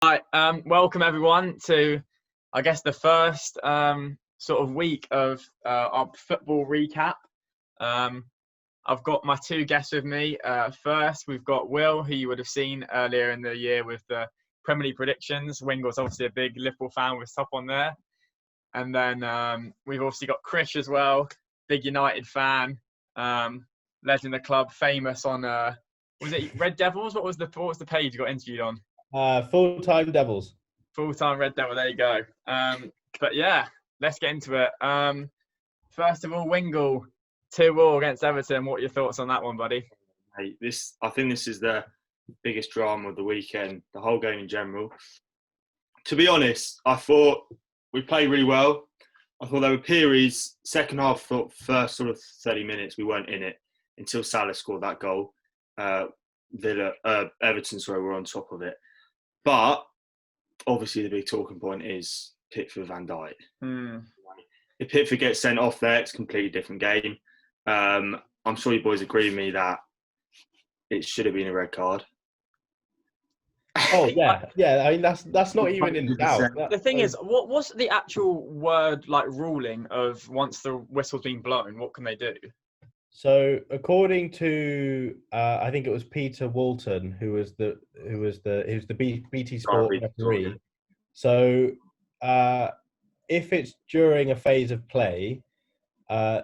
Right, welcome everyone to, I guess, the first sort of week of our football recap. I've got my two guests with me. First, we've got Will, who you would have seen earlier in the year with the Premier League predictions. Wingle's obviously a big Liverpool fan with top on there. And then we've obviously got Krish as well, big United fan, legend of the club, famous on, was it Red Devils? What was the page you got interviewed on? Full-time Devils. Full-time Red Devil, there you go. But yeah, let's get into it. First of all, Wingle, 2-2 against Everton. What are your thoughts on that one, buddy? Hey, I think this is the biggest drama of the weekend, the whole game in general. To be honest, I thought we played really well. I thought there were periods, second half, thought first sort of 30 minutes, we weren't in it until Salah scored that goal. Everton, were on top of it. But obviously the big talking point is Pickford Van Dijk. If Pickford gets sent off there, it's a completely different game. I'm sure you boys agree with me that it should have been a red card. Oh yeah. I mean that's not even in doubt. The thing is, what's the actual word ruling of once the whistle's been blown? What can they do? So according to I think it was Peter Walton, who was the BT Sport referee. So if it's during a phase of play,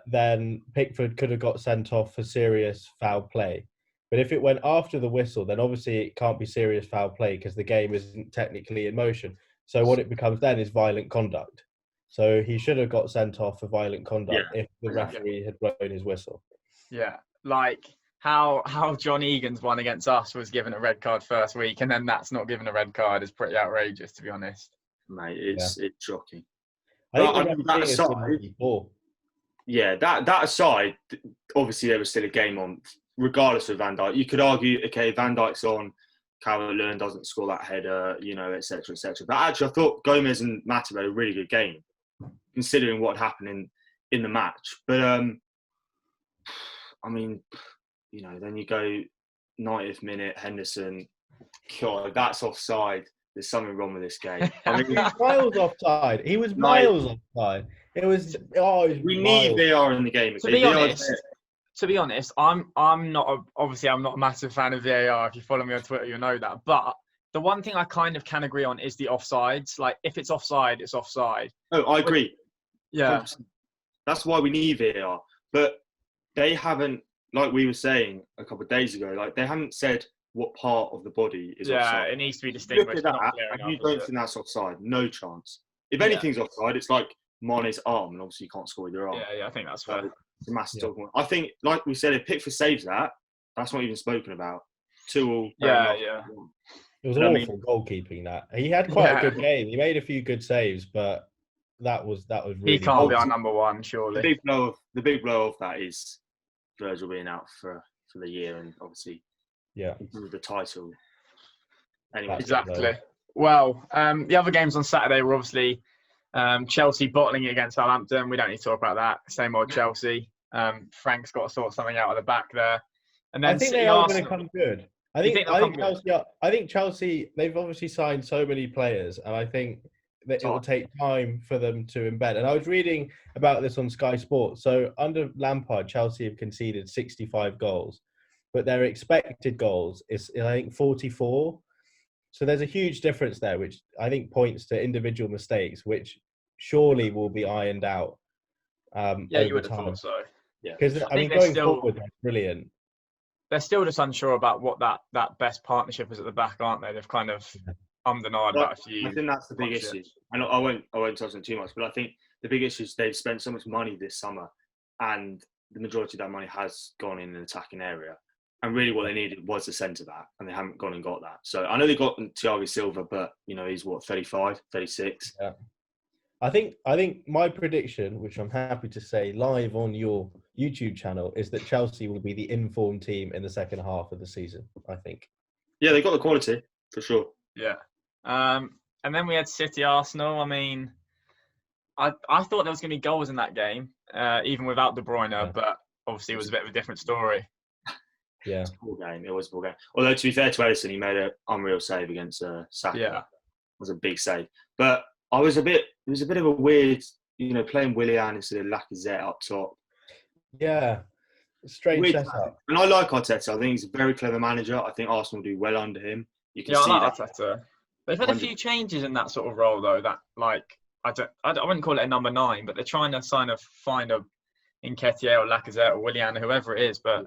then Pickford could have got sent off for serious foul play. But if it went after the whistle, then obviously it can't be serious foul play because the game isn't technically in motion. So what it becomes then is violent conduct. So he should have got sent off for violent conduct if the referee had blown his whistle. Yeah, like how John Egan's one against us was given a red card first week, and then that's not given a red card is pretty outrageous, to be honest. Mate, it's shocking. I think that aside, that aside, obviously there was still a game on, regardless of Van Dijk. You could argue, okay, Van Dijk's on, Calvert-Lewin doesn't score that header, etc., etc. But actually, I thought Gomez and Matip had a really good game, considering what happened in the match. But I mean, then you go 90th minute, Henderson. God, that's offside. There's something wrong with this game. I mean, he was miles offside. He was miles offside. We need VAR in the game. To be honest, I'm not a massive fan of VAR. If you follow me on Twitter, you'll know that. But the one thing I kind of can agree on is the offsides. Like, if it's offside, it's offside. Oh, I agree. Yeah. 100%. That's why we need VAR. But they haven't, like we were saying a couple of days ago, like they haven't said what part of the body is offside. Yeah, it needs to be distinguished. Look at that, and you don't think that's offside. No chance. If anything's offside, it's like Mane's arm, and obviously you can't score with your arm. Yeah, I think that's fair. It's a massive talking point. I think, like we said, if Pickford saves that, that's not even spoken about. 2-2. Yeah. It was awful goalkeeping. That he had quite a good game. He made a few good saves, but that was really. He can't be our number one, surely. The big blow of that is Virgil being out for the year, and obviously, the title. Anyway, exactly. Well, the other games on Saturday were obviously Chelsea bottling it against Southampton. We don't need to talk about that. Same old Chelsea. Frank's got to sort something out at the back there. And then I think they are going to come good. I think Chelsea. They've obviously signed so many players, and I think that it will take time for them to embed. And I was reading about this on Sky Sports. So under Lampard, Chelsea have conceded 65 goals, but their expected goals is, I think, 44. So there's a huge difference there, which I think points to individual mistakes, which surely will be ironed out. You would have thought so. Yeah, because I mean, going forward, they're brilliant. They're still just unsure about what that best partnership is at the back, aren't they? They've kind of undenied about a few. I think that's the big issue. I won't touch on too much, but I think the big issue is they've spent so much money this summer, and the majority of that money has gone in an attacking area. And really what they needed was a centre back, and they haven't gone and got that. So I know they got Thiago Silva, but he's 35, 36. Yeah. I think my prediction, which I'm happy to say live on your YouTube channel, is that Chelsea will be the informed team in the second half of the season, I think. Yeah, they've got the quality, for sure. Yeah. And then we had City Arsenal. I mean, I thought there was going to be goals in that game, even without De Bruyne, but obviously it was a bit of a different story. Yeah. It was a ball game. Although, to be fair to Ederson, he made an unreal save against Saka. Yeah. was a big save. But it was a bit of a weird, playing Willian instead of Lacazette up top. Yeah, strange Weird. setup. And I like Arteta. I think he's a very clever manager. I think Arsenal do well under him. You can see I like that. Arteta. They've had a few changes in that sort of role though. That I wouldn't call it a number 9, but they're trying to find a Nketiah or Lacazette or Willian or whoever it is. But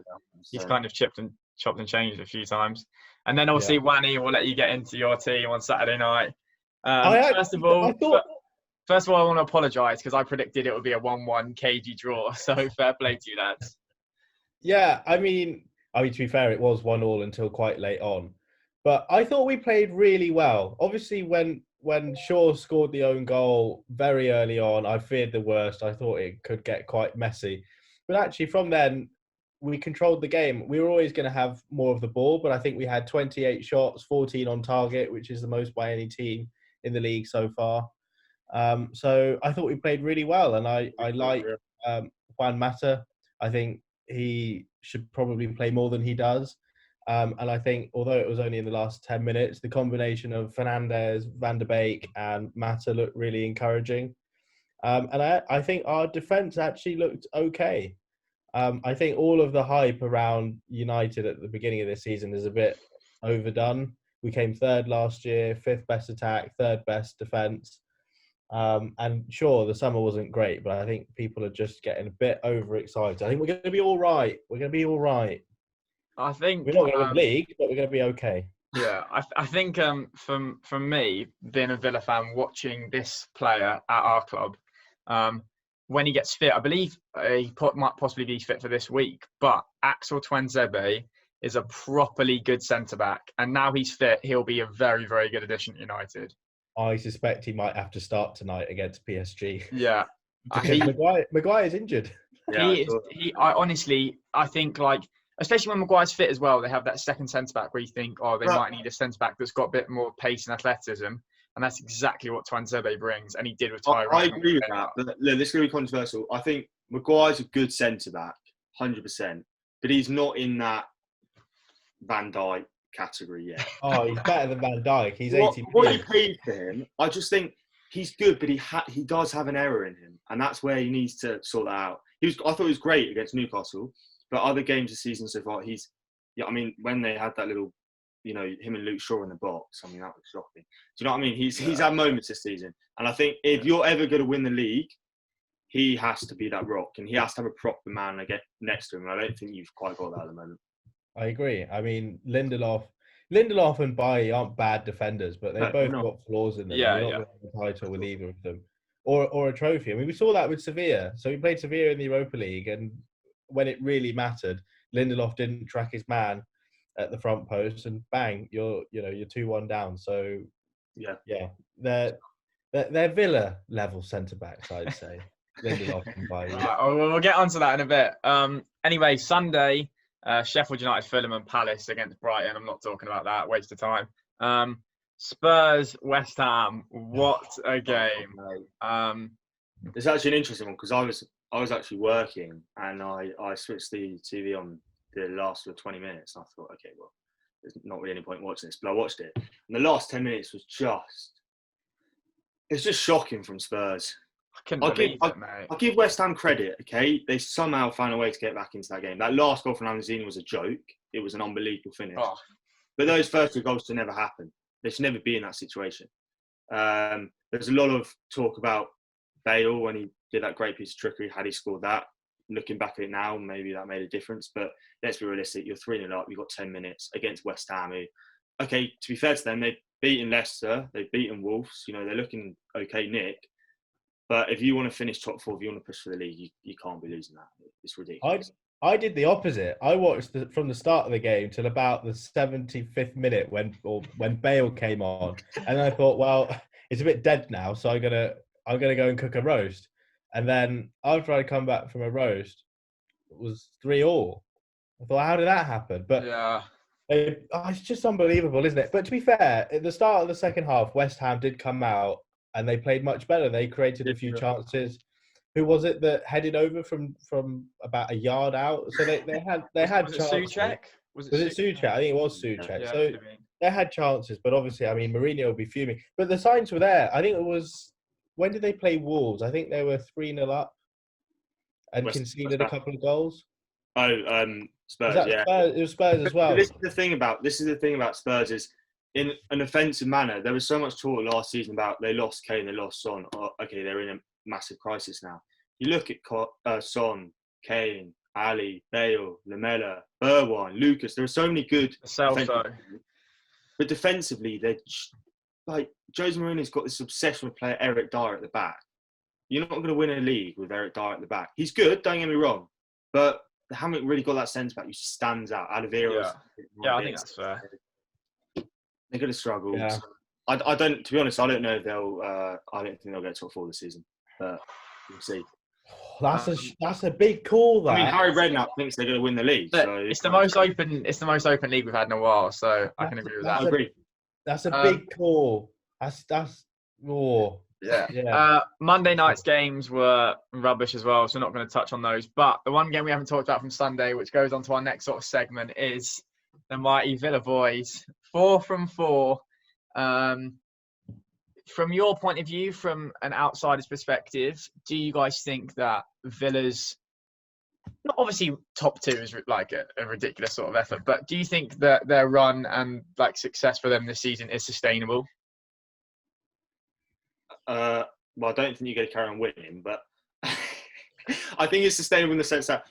he's kind of chopped and changed a few times. And then obviously Wani will let you get into your team on Saturday night. First of all, I want to apologise because I predicted it would be a 1-1 cagey draw. So fair play to you, lads. Yeah, I mean, to be fair, it was 1-1 until quite late on. But I thought we played really well. Obviously, when Shaw scored the own goal very early on, I feared the worst. I thought it could get quite messy. But actually, from then, we controlled the game. We were always going to have more of the ball, but I think we had 28 shots, 14 on target, which is the most by any team in the league so far. So I thought we played really well, and I like Juan Mata. I think he should probably play more than he does. And I think, although it was only in the last 10 minutes, the combination of Fernandes, Van der Beek, and Mata looked really encouraging. And I think our defence actually looked okay. I think all of the hype around United at the beginning of this season is a bit overdone. We came 3rd last year, 5th best attack, 3rd best defence. And sure, the summer wasn't great, but I think people are just getting a bit overexcited. I think we're going to be all right. I think we're not going to win the league, but we're going to be okay. Yeah, I think from me, being a Villa fan, watching this player at our club, when he gets fit, I believe he might possibly be fit for this week, but Axel Tuanzebe is a properly good centre-back, and now he's fit, he'll be a very, very good addition to United. I suspect he might have to start tonight against PSG. Yeah. Maguire's injured. Yeah, I think especially when Maguire's fit as well, they have that second centre-back where you think, they might need a centre-back that's got a bit more pace and athleticism. And that's exactly what Tuanzebe brings. And he did with Tyrone. I agree with that. But look, this is going to be controversial. I think Maguire's a good centre-back, 100%. But he's not in that Van Dijk category yet. Oh, he's better than Van Dijk. He's 80 What you paid for him, I just think he's good, but he does have an error in him. And that's where he needs to sort that out. I thought he was great against Newcastle. But other games this season so far, when they had that little, him and Luke Shaw in the box, that was shocking. Do you know what I mean? He's had moments this season. And I think if you're ever going to win the league, he has to be that rock. And he has to have a proper man next to him. And I don't think you've quite got that at the moment. I agree. I mean, Lindelof and Bailly aren't bad defenders, but they both got flaws in them. Yeah, You're not going to win a title with either of them. Or a trophy. I mean, we saw that with Sevilla. So we played Sevilla in the Europa League, and when it really mattered, Lindelof didn't track his man at the front post, and bang, you're 2-1 down. So yeah, they're Villa level centre backs, I'd say. Lindelof and Bailly. We'll get onto that in a bit. Anyway, Sunday, Sheffield United, Fulham, and Palace against Brighton. I'm not talking about that. Waste of time. Spurs, West Ham. What a game! It's actually an interesting one because I was actually working and I switched the TV on the last 20 minutes. And I thought, okay, well, there's not really any point watching this, but I watched it. And the last 10 minutes was it's just shocking from Spurs. I'll give West Ham credit, okay? They somehow found a way to get back into that game. That last goal from Lanzini was a joke. It was an unbelievable finish. Oh. But those first 2 goals should never happen. They should never be in that situation. There's a lot of talk about Bale when he did that great piece of trickery. Had he scored that, looking back at it now, maybe that made a difference. But let's be realistic. You're 3-0 up. You've got 10 minutes against West Ham. Who, okay, to be fair to them, they've beaten Leicester. They've beaten Wolves. They're looking okay, Nick. But if you want to finish top 4, if you want to push for the league, you can't be losing that. It's ridiculous. I did the opposite. I watched from the start of the game till about the 75th minute when Bale came on, and I thought, well, it's a bit dead now, so I'm gonna go and cook a roast. And then after I come back from a roast, it was 3-3. I thought, how did that happen? But yeah, it's just unbelievable, isn't it? But to be fair, at the start of the second half, West Ham did come out and they played much better. They created a few chances. Who was it that headed over from about a yard out? So they had was chances. Souček? Was it Souček? I think it was Souček. Yeah, So They had chances, but obviously, I mean, Mourinho will be fuming. But the signs were there. I think it was, when did they play Wolves? I think they were 3-0 up and conceded a couple of goals. Spurs, Was that yeah. Spurs? It was Spurs as well. This is the thing about Spurs is, in an offensive manner, there was so much talk last season about they lost Kane, they lost Son. Oh, okay, they're in a massive crisis now. You look at Son, Kane, Ali, Bale, Lamela, Bergwijn, Lucas. There are so many good. But defensively, they're like, Jose Mourinho's got this obsession with playing Eric Dyer at the back. You're not going to win a league with Eric Dyer at the back. He's good, don't get me wrong, but they haven't really got that centre back who stands out. Alderweireld. Yeah, I think that's fair. They're going to struggle. Yeah. So I don't. To be honest, I don't know if they'll. I don't think they'll get top 4 this season, but we'll see. That's a big call. That. I mean, Harry Redknapp thinks they're going to win the league. So it's the most open. It's the most open league we've had in a while. So I can agree with that. I agree. That's a big call. That's more. Yeah. Monday night's games were rubbish as well, so we're not going to touch on those. But the one game we haven't talked about from Sunday, which goes on to our next sort of segment, is the mighty Villa boys. 4 from 4. From your point of view, from an outsider's perspective, do you guys think that Villa's, not obviously top 2 is like a ridiculous sort of effort, but do you think that their run and like success for them this season is sustainable? Well, I don't think you're going to carry on winning, but I think it's sustainable in the sense that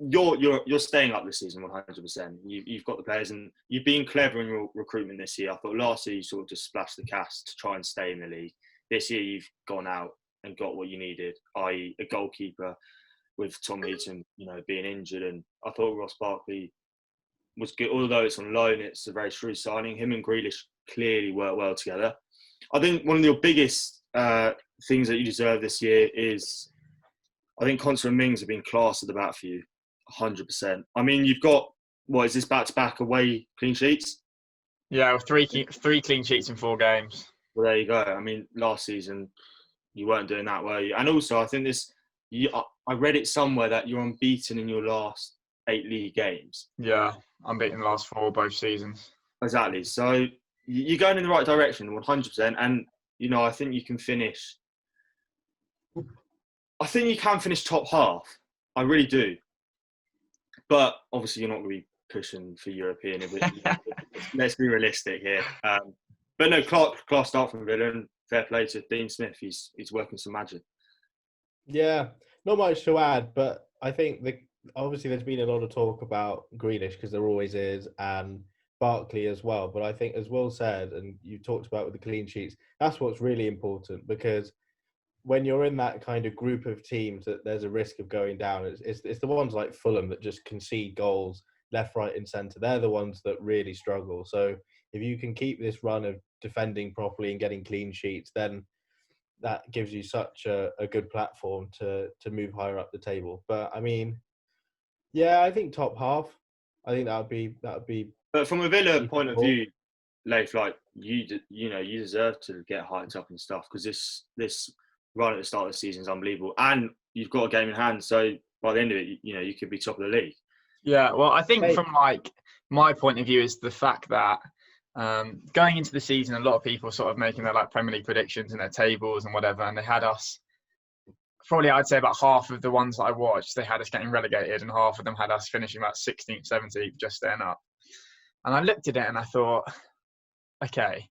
you're staying up this season 100%. You've got the players, and you've been clever in your recruitment this year. I thought last year you sort of just splashed the cash to try and stay in the league. This year you've gone out and got what you needed, i.e. a goalkeeper with Tom Heaton, being injured. And I thought Ross Barkley was good, although it's on loan. It's a very shrewd signing. Him and Grealish clearly work well together. I think one of your biggest things that you deserve this year is, I think Konsa and Mings have been class at the back for you, 100%. I mean, you've got, what is this, back-to-back away clean sheets? Yeah, with three clean sheets in 4 games. Well, there you go. I mean, last season you weren't doing that, were you? And also, I think I read it somewhere that you're unbeaten in your last 8 league games. Yeah, unbeaten the last 4 both seasons. Exactly. So you're going in the right direction, 100%. And I think you can finish. I think you can finish top half. I really do. But obviously, you're not going to be pushing for European. Let's be realistic here. But no, class start from Villa, and fair play to Dean Smith. He's working some magic. Yeah, not much to add, but I think obviously there's been a lot of talk about Grealish, because there always is, and Barkley as well. But I think, as Will said, and you talked about with the clean sheets, that's what's really important, because when you're in that kind of group of teams that there's a risk of going down, it's the ones like Fulham that just concede goals left, right and centre. They're the ones that really struggle. So if you can keep this run of defending properly and getting clean sheets, then that gives you such a good platform to move higher up the table. But I mean, yeah, I think top half. I think that would be. But from a Villa point of view, Leif, like you deserve to get hyped up and stuff, because this run at the start of the season is unbelievable, and you've got a game in hand. So by the end of it, you could be top of the league. Yeah, well, I think from like my point of view is the fact that going into the season, a lot of people sort of making their like Premier League predictions and their tables and whatever, and they had us. Probably, I'd say about half of the ones that I watched, they had us getting relegated, and half of them had us finishing about 16th, 17th, just staying up. And I looked at it and I thought, okay,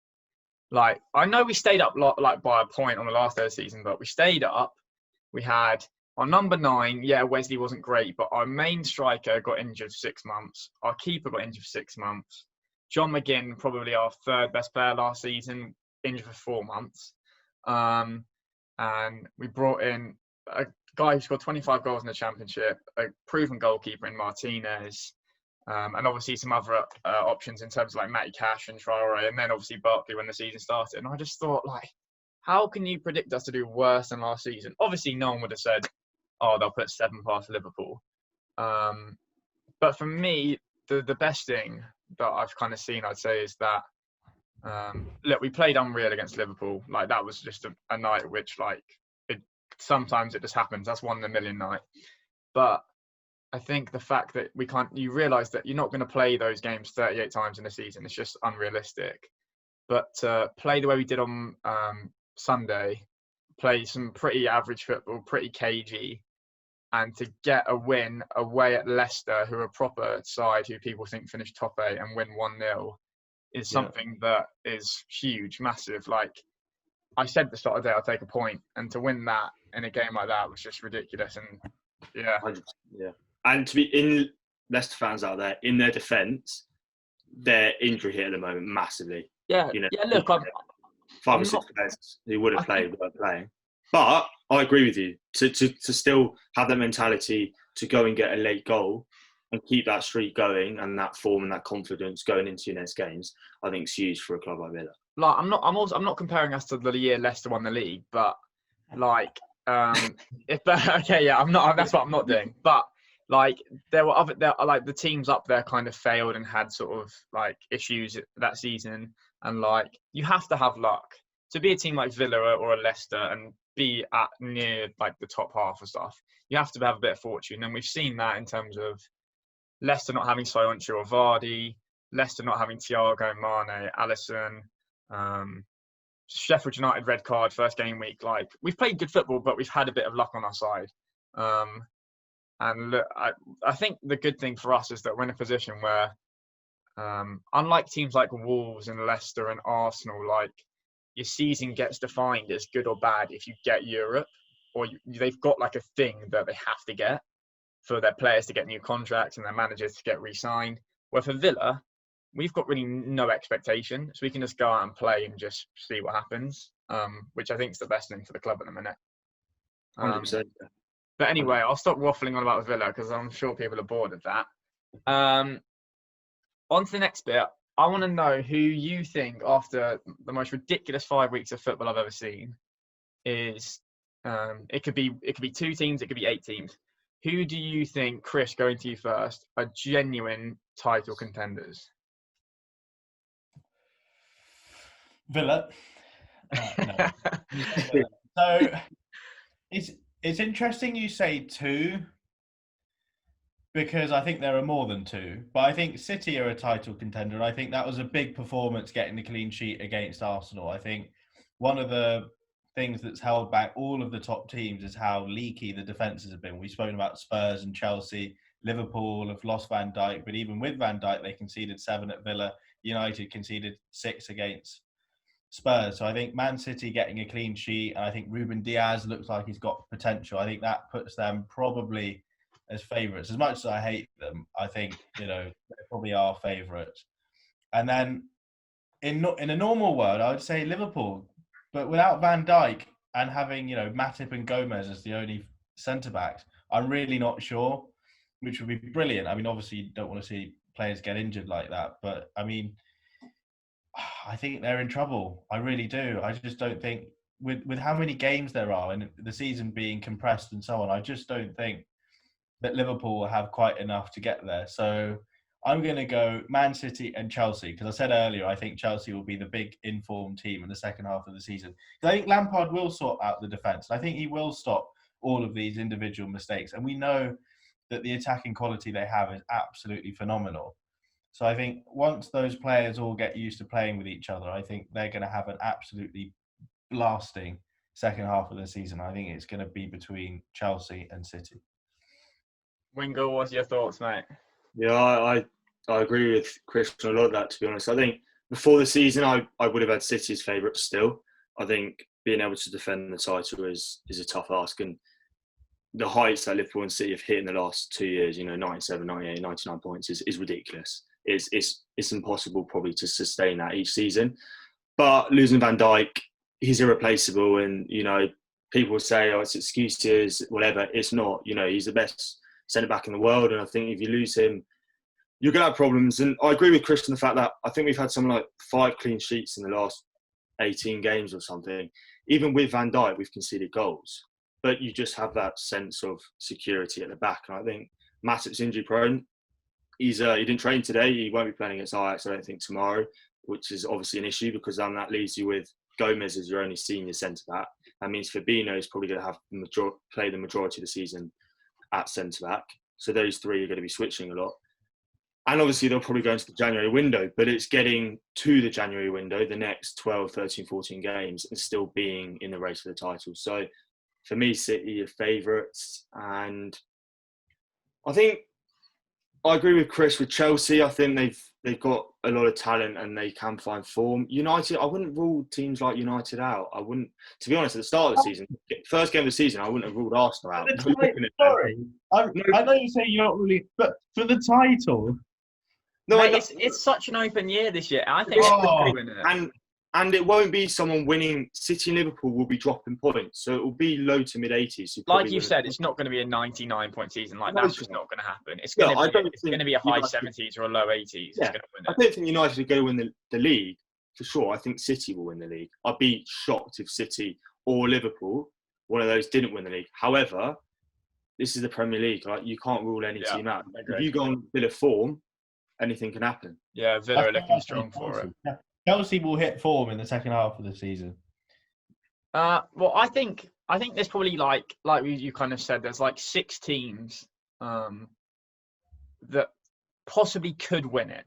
like I know we stayed up like by a point on the last day of the season, but we stayed up. We had our number 9. Yeah, Wesley wasn't great, but our main striker got injured for 6 months. Our keeper got injured for 6 months. John McGinn, probably our 3rd best player last season, injured for 4 months. And we brought in a guy who scored 25 goals in the Championship, a proven goalkeeper in Martinez, and obviously some other options in terms of like Matty Cash and Traore, and then obviously Barkley when the season started. And I just thought, like, how can you predict us to do worse than last season? Obviously, no one would have said, oh, they'll put 7 past Liverpool. But for me, the best thing that I've kind of seen, I'd say, is that, look, we played unreal against Liverpool. Like, that was just a night at which, like, sometimes it just happens. That's 1 in a million night. But I think the fact that you realise that you're not going to play those games 38 times in a season. It's just unrealistic. But play the way we did on Sunday, play some pretty average football, pretty cagey, and to get a win away at Leicester, who are a proper side who people think finished top 8 and win 1-0 is something that is huge, massive. Like I said at the start of the day, I'll take a point, and to win that in a game like that was just ridiculous. And yeah, 100%, yeah. And to be in Leicester fans out there, in their defence, their injury hit at the moment massively. Yeah, you know, yeah. Look, five I'm or six not, players who would have played weren't playing. But I agree with you. To still have that mentality to go and get a late goal and keep that streak going and that form and that confidence going into your next games, I think it's huge for a club like Villa. like I'm not comparing us to the year Leicester won the league, but like I'm not. That's what I'm not doing. But like there like the teams up there kind of failed and had sort of like issues that season, and like you have to have luck to be a team like Villa or a Leicester and be at near like the top half of stuff. You have to have a bit of fortune, and we've seen that in terms of Leicester not having Soyuncu or Vardy, Leicester not having Thiago, Mane, Alisson, Sheffield United red card first game week. Like we've played good football, but we've had a bit of luck on our side. And look, I think the good thing for us is that we're in a position where, unlike teams like Wolves and Leicester and Arsenal, like your season gets defined as good or bad if you get Europe, or they've got like a thing that they have to get for their players to get new contracts and their managers to get re-signed. Where for Villa, we've got really no expectation, so we can just go out and play and just see what happens, which I think is the best thing for the club at the minute. 100%. But anyway, I'll stop waffling on about Villa because I'm sure people are bored of that. On to the next bit. I want to know who you think, after the most ridiculous 5 weeks of football I've ever seen, is it could be 2 teams, it could be 8 teams. Who do you think, Chris, going to you first, are genuine title contenders? Villa. No. So it's interesting you say 2, because I think there are more than 2. But I think City are a title contender. I think that was a big performance getting the clean sheet against Arsenal. I think one of the things that's held back all of the top teams is how leaky the defences have been. We've spoken about Spurs and Chelsea. Liverpool have lost Van Dijk, but even with Van Dijk, they conceded 7 at Villa. United conceded 6 against Spurs. So I think Man City getting a clean sheet, and I think Ruben Diaz looks like he's got potential. I think that puts them probably as favourites. As much as I hate them, I think, they probably are favourites. And then in a normal world, I would say Liverpool. But without Van Dijk and having, Matip and Gomez as the only centre-backs, I'm really not sure, which would be brilliant. I mean, obviously, you don't want to see players get injured like that. But, I mean, I think they're in trouble. I really do. I just don't think, with how many games there are and the season being compressed and so on, I just don't think that Liverpool will have quite enough to get there. So I'm going to go Man City and Chelsea, because I said earlier, I think Chelsea will be the big informed team in the second half of the season. I think Lampard will sort out the defence. I think he will stop all of these individual mistakes. And we know that the attacking quality they have is absolutely phenomenal. So I think once those players all get used to playing with each other, I think they're going to have an absolutely blasting second half of the season. I think it's going to be between Chelsea and City. Wingle, what's your thoughts, mate? Yeah, I agree with Chris on a lot of that, to be honest. I think before the season, I would have had City as favourites still. I think being able to defend the title is a tough ask. And the heights that Liverpool and City have hit in the last 2 years, 97, 98, 99 points is ridiculous. It's impossible probably to sustain that each season. But losing Van Dijk, he's irreplaceable. And, people say, oh, it's excuses, whatever. It's not. He's the best centre-back in the world. And I think if you lose him, you're going to have problems. And I agree with Chris on the fact that I think we've had something like 5 clean sheets in the last 18 games or something. Even with Van Dijk, we've conceded goals. But you just have that sense of security at the back. And I think Matip's injury prone. He didn't train today. He won't be playing against Ajax, I don't think, tomorrow, which is obviously an issue because then that leaves you with Gomez as your only senior centre-back. That means Fabinho is probably going to have play the majority of the season at centre-back. So those three are going to be switching a lot. And obviously they'll probably go into the January window, but it's getting to the January window, the next 12, 13, 14 games, and still being in the race for the title. So for me, City are favourites. And I think I agree with Chris with Chelsea. I think they've got a lot of talent and they can find form. United, I wouldn't rule teams like United out. I wouldn't, to be honest, at the start of the season, first game of the season, I wouldn't have ruled Arsenal out. Sorry, I know you say you're not really, but for the title. No, mate, it's such an open year this year. I think City's winning it. And it won't be someone winning. City and Liverpool will be dropping points, so it will be low to mid 80s. Like you said, it's not going to be a 99-point season. That's just not going to happen. It's going to be a high 70s or a low 80s. Yeah, I don't think United are going to win the league for sure. I think City will win the league. I'd be shocked if City or Liverpool, one of those, didn't win the league. However, this is the Premier League. You can't rule any team out. If you go on a bit of form, anything can happen. Yeah, Villa are looking strong for it. Chelsea will hit form in the second half of the season. Well, I think there's probably like you kind of said, there's like 6 teams that possibly could win it,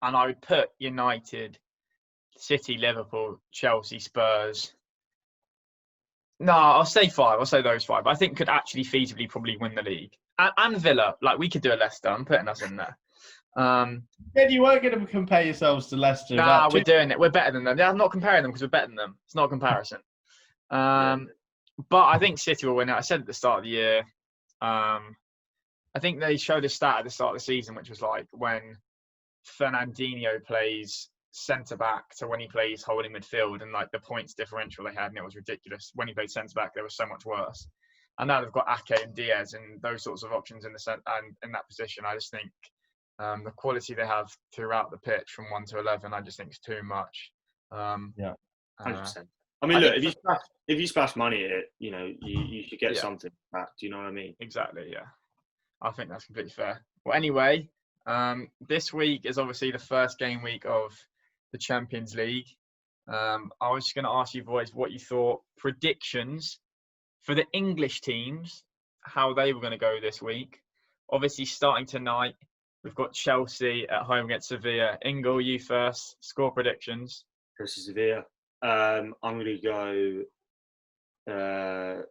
and I would put United, City, Liverpool, Chelsea, Spurs. No, I'll say 5. I'll say those 5. I think could actually feasibly probably win the league, and Villa. Like we could do a Leicester. I'm putting us in there. You weren't going to compare yourselves to Leicester. Nah, we're doing it. We're better than them. Yeah, I'm not comparing them because we're better than them. It's not a comparison. But I think City will win it. I said at the start of the year. I think they showed a stat at the start of the season, which was like when Fernandinho plays centre back to when he plays holding midfield, and like the points differential they had, and it was ridiculous. When he played centre back, they were so much worse. And now they've got Ake and Diaz and those sorts of options in in that position. I just think. The quality they have throughout the pitch from 1 to 11, I just think is too much. 100%. I mean, look, if you splash money at it, you should get something back. Do you know what I mean? Exactly. Yeah, I think that's completely fair. Well, anyway, this week is obviously the first game week of the Champions League. I was just going to ask you boys what you thought, predictions for the English teams, how they were going to go this week. Obviously, starting tonight. We've got Chelsea at home against Sevilla. Ingle, you first. Score predictions. Versus Sevilla. I'm going to go 3-1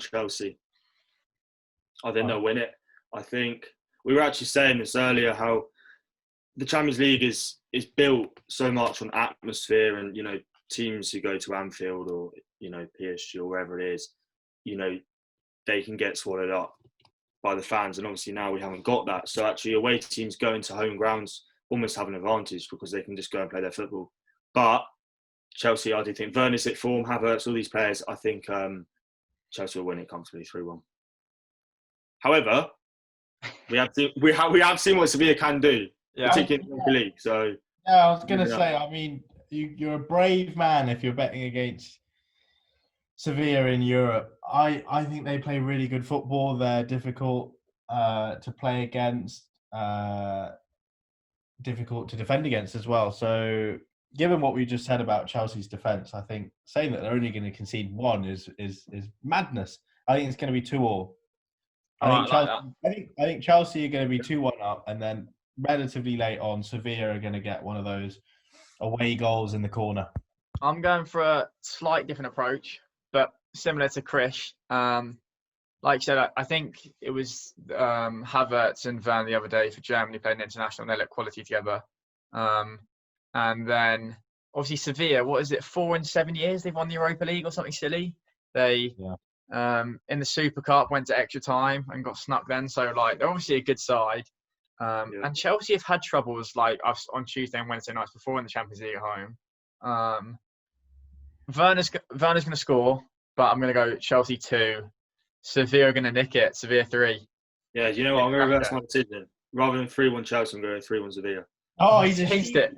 Chelsea. I think they'll win it. I think we were actually saying this earlier, how the Champions League is built so much on atmosphere, and teams who go to Anfield or PSG or wherever it is, they can get swallowed up by the fans, and obviously now we haven't got that. So actually away teams going to home grounds almost have an advantage because they can just go and play their football. But Chelsea, I do think Werner's at form, Havertz, all these players, I think Chelsea will win it comfortably 3-1. However, we have seen what Sevilla can do, particularly in the league. So yeah, I was going to say, I mean, you're a brave man if you're betting against Sevilla in Europe. I think they play really good football. They're difficult to play against, difficult to defend against as well. So given what we just said about Chelsea's defence, I think saying that they're only going to concede 1 is madness. I think it's going to be 2-2. I think Chelsea are going to be 2-1 up, and then relatively late on, Sevilla are going to get one of those away goals in the corner. I'm going for a slight different approach, but similar to Krish. Like you said, I think it was Havertz and Van the other day for Germany playing international, and they look quality together. And then obviously Sevilla, what is it, 4 in 7 years they've won the Europa League or something silly. They in the Super Cup went to extra time and got snuck then. So like they're obviously a good side. And Chelsea have had troubles like us on Tuesday and Wednesday nights before in the Champions League at home. Werner's going to score, but I'm going to go Chelsea 2. Sevilla are going to nick it. Sevilla 3. Yeah, you know what? I'm going to reverse my decision. Rather than 3-1 Chelsea, I'm going 3-1 Sevilla. Oh, he's changed it.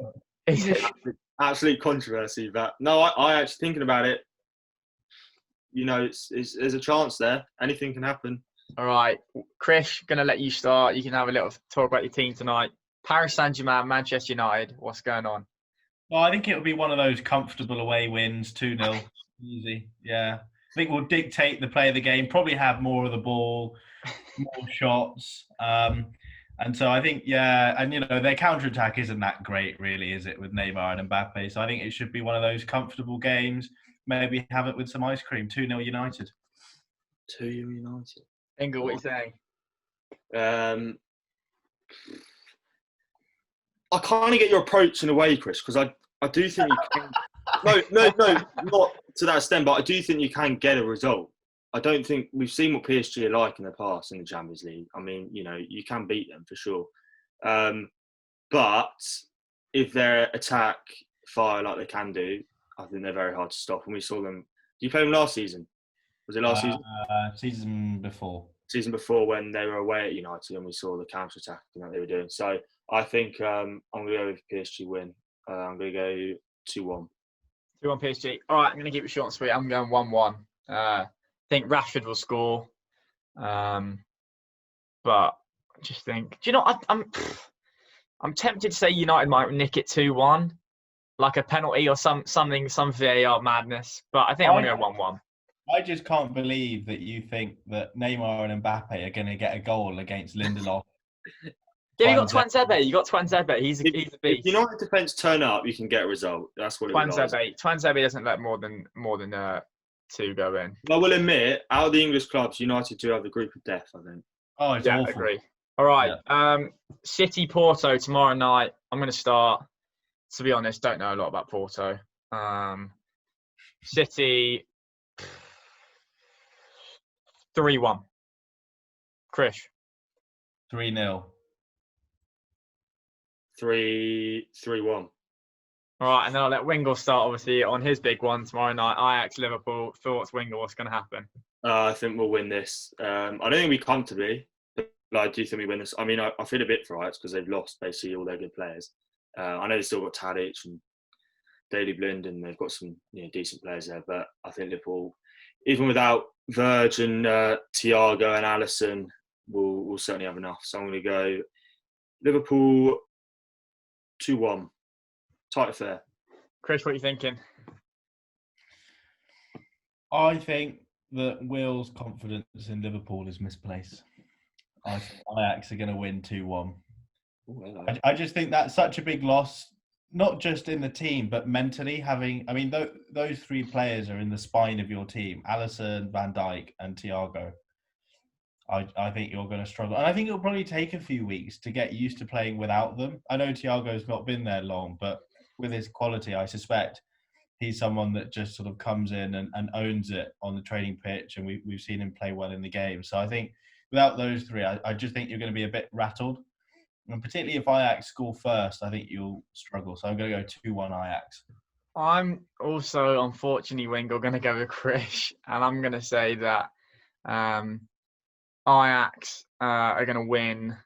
Absolute controversy, but no, I actually thinking about it. There's a chance there. Anything can happen. All right, Krish, going to let you start. You can have a little talk about your team tonight. Paris Saint-Germain, Manchester United. What's going on? Well, I think it'll be one of those comfortable away wins, 2-0. Easy, yeah. think will dictate the play of the game, probably have more of the ball, more shots. And so I think, and their counter-attack isn't that great, really, is it, with Neymar and Mbappe? So I think it should be one of those comfortable games. Maybe have it with some ice cream. 2-0 United. 2-0 United. Engel, what are you saying? I kind of get your approach in a way, Chris, because I do think you can. No, not to that extent, but I do think you can get a result. I don't think we've seen what PSG are like in the past in the Champions League. I mean, you can beat them for sure. But if their attack fire like they can do, I think they're very hard to stop. And we saw them. Did you play them last season? Was it last season? Season before. Season before when they were away at United and we saw the counter-attack that they were doing. So I think I'm going to go with PSG win. I'm going to go 2-1. 2-1 PSG. All right, I'm going to keep it short and sweet. I'm going 1-1. I think Rashford will score. But I just think, do you know, I'm tempted to say United might nick it 2-1, like a penalty or some VAR madness. But I think I'm going to go 1-1. I just can't believe that you think that Neymar and Mbappe are going to get a goal against Lindelof. Yeah, you got Twanzebe. He's a beast. If United defence turn up, you can get a result. That's what it was. Twanzebe doesn't let more than 2 go in. I will admit, out of the English clubs, United do have the group of death, I think. Oh, it's awful. I agree. All right. Yeah. City Porto tomorrow night. I'm going to start. To be honest, don't know a lot about Porto. City 3-1. Krish. 3-0. 3-1. All right, and then I'll let Wingle start, obviously, on his big one tomorrow night. Ajax, Liverpool. Thoughts, Wingle, what's going to happen? I think we'll win this. I don't think we comfortably, but I do think we win this. I mean, I feel a bit for Ajax because they've lost basically all their good players. I know they've still got Tadic and Daley Blind, and they've got some decent players there, but I think Liverpool, even without Verge and Thiago and Alisson, will certainly have enough. So I'm going to go Liverpool 2-1. Tight affair. Chris, what are you thinking? I think that Will's confidence in Liverpool is misplaced. I think Ajax are going to win 2-1. I just think that's such a big loss, not just in the team, but mentally having... I mean, those 3 players are in the spine of your team. Alisson, Van Dijk and Thiago. I think you're going to struggle. And I think it'll probably take a few weeks to get used to playing without them. I know Thiago's not been there long, but with his quality, I suspect he's someone that just sort of comes in and owns it on the training pitch, and we've seen him play well in the game. So I think without those 3, I just think you're going to be a bit rattled. And particularly if Ajax score first, I think you'll struggle. So I'm going to go 2-1 Ajax. I'm also, unfortunately, Wingle, going to go with Krish, and I'm going to say that Ajax are going to win.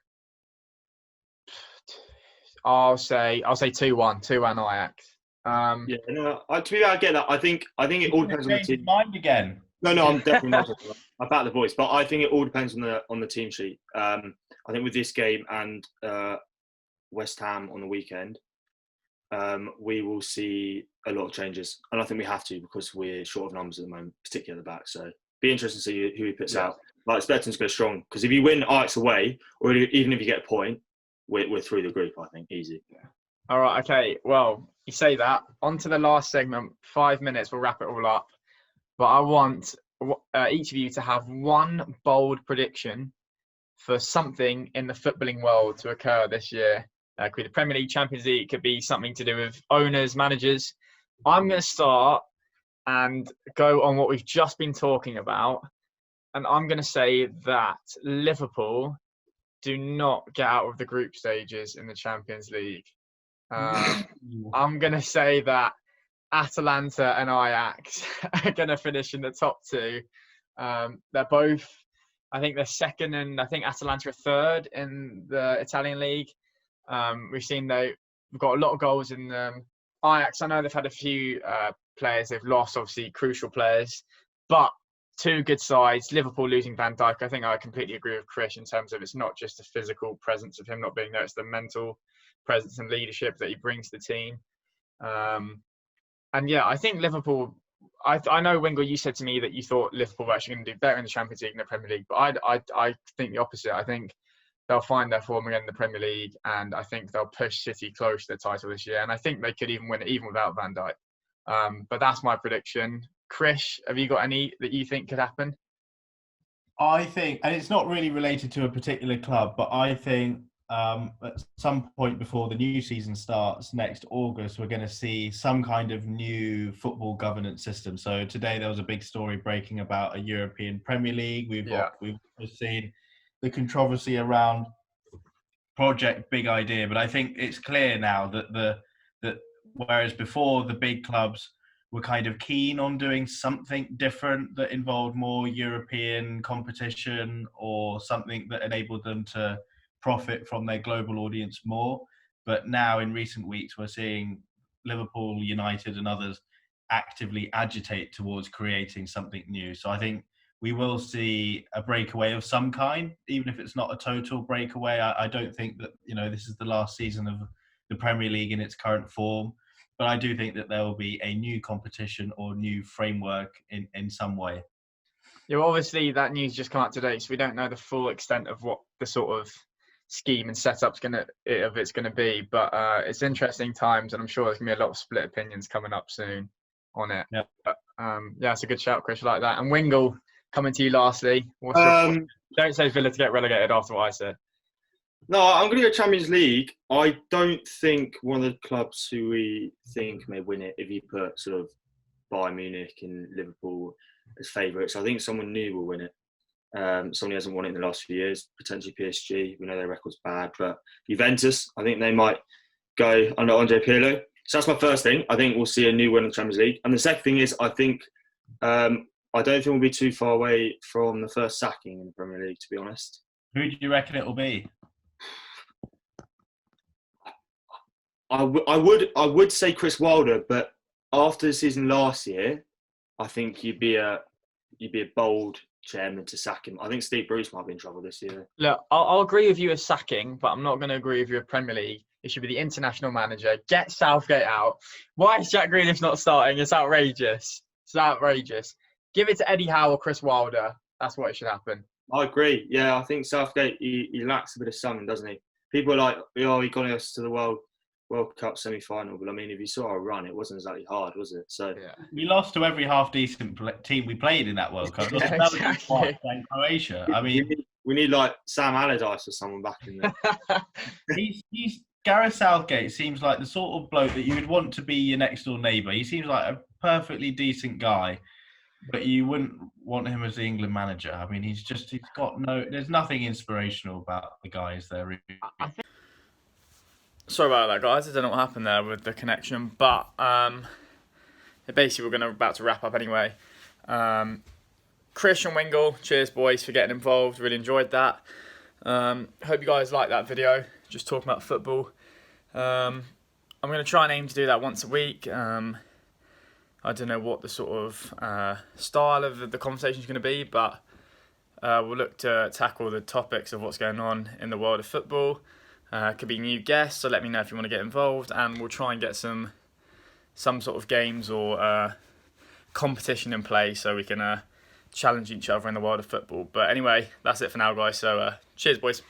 I'll say 2-1 Ajax. To be fair, I get that. I think it all depends on the team. Mind again. No, I'm definitely not. I back the boys, but I think it all depends on the team sheet. I think with this game and West Ham on the weekend, we will see a lot of changes, and I think we have to because we're short of numbers at the moment, particularly at the back. So be interesting to see who he puts out. But I expect him to go strong because if you win Ajax away, or even if you get a point, we're through the group. I think easy. Yeah. All right. Okay. Well, you say that. On to the last segment. 5 minutes. We'll wrap it all up. But I want each of you to have one bold prediction for something in the footballing world to occur this year. Could be the Premier League, Champions League. It could be something to do with owners, managers. I'm going to start and go on what we've just been talking about. And I'm going to say that Liverpool do not get out of the group stages in the Champions League. I'm going to say that Atalanta and Ajax are going to finish in the top 2. They're both, I think they're second, and I think Atalanta are third in the Italian league. We've seen they've got a lot of goals in Ajax. I know they've had a few players they've lost, obviously crucial players, but 2 good sides. Liverpool losing Van Dijk, I think I completely agree with Krish in terms of it's not just the physical presence of him not being there, it's the mental presence and leadership that he brings to the team. And yeah, I think Liverpool I know, Wingle, you said to me that you thought Liverpool were actually going to do better in the Champions League than the Premier League, but I think the opposite. I think they'll find their form again in the Premier League, and I think they'll push City close to the title this year, and I think they could even win it even without Van Dijk. But that's my prediction. Krish, have you got any that you think could happen? I think, and it's not really related to a particular club, but I think at some point before the new season starts next August, we're going to see some kind of new football governance system. So today there was a big story breaking about a European Premier League. We've seen the controversy around Project Big Idea, but I think it's clear now that whereas before the big clubs were kind of keen on doing something different that involved more European competition or something that enabled them to profit from their global audience more. But now in recent weeks, we're seeing Liverpool, United and others actively agitate towards creating something new. So I think we will see a breakaway of some kind, even if it's not a total breakaway. I don't think that, this is the last season of the Premier League in its current form. But I do think that there will be a new competition or new framework in some way. Yeah, well, obviously that news just come out today, so we don't know the full extent of what the sort of scheme and setup's going to be. But it's interesting times, and I'm sure there's going to be a lot of split opinions coming up soon on it. Yeah. But, it's a good shout, Chris, like that. And Wingle, coming to you lastly. Don't say Villa to get relegated after what I said. No, I'm going to go Champions League. I don't think one of the clubs who we think may win it, if you put sort of Bayern Munich and Liverpool as favourites, I think someone new will win it. Someone who hasn't won it in the last few years, potentially PSG. We know their record's bad, but Juventus, I think they might go under Andre Pirlo. So that's my first thing. I think we'll see a new winner in the Champions League. And the second thing is, I think I don't think we'll be too far away from the first sacking in the Premier League, to be honest. Who do you reckon it will be? I would say Chris Wilder, but after the season last year, I think you'd be a bold chairman to sack him. I think Steve Bruce might be in trouble this year. Look, I'll agree with you as sacking, but I'm not going to agree with you with Premier League. It should be the international manager. Get Southgate out. Why is Jack Grealish not starting? It's outrageous. It's outrageous. Give it to Eddie Howe or Chris Wilder. That's what it should happen. I agree. Yeah, I think Southgate, he lacks a bit of something, doesn't he? People are like, he got us to the World Cup semi-final, but I mean, if you saw our run, it wasn't exactly hard, was it? So we lost to every half-decent team we played in that World Cup. Yeah, that exactly. was playing Croatia. I mean, we need like Sam Allardyce or someone back in there. he's Gareth Southgate seems like the sort of bloke that you would want to be your next door neighbour. He seems like a perfectly decent guy, but you wouldn't want him as the England manager. I mean, there's nothing inspirational about the guy, is there? Really? Sorry about that, guys. I don't know what happened there with the connection, but basically we're about to wrap up anyway. Krish and Wingle, cheers, boys, for getting involved. Really enjoyed that. Hope you guys liked that video, just talking about football. I'm going to try and aim to do that once a week. I don't know what the sort of style of the conversation is going to be, but we'll look to tackle the topics of what's going on in the world of football. Could be new guests, so let me know if you want to get involved, and we'll try and get some sort of games or competition in play so we can challenge each other in the world of football. But anyway, that's it for now, guys. So cheers, boys.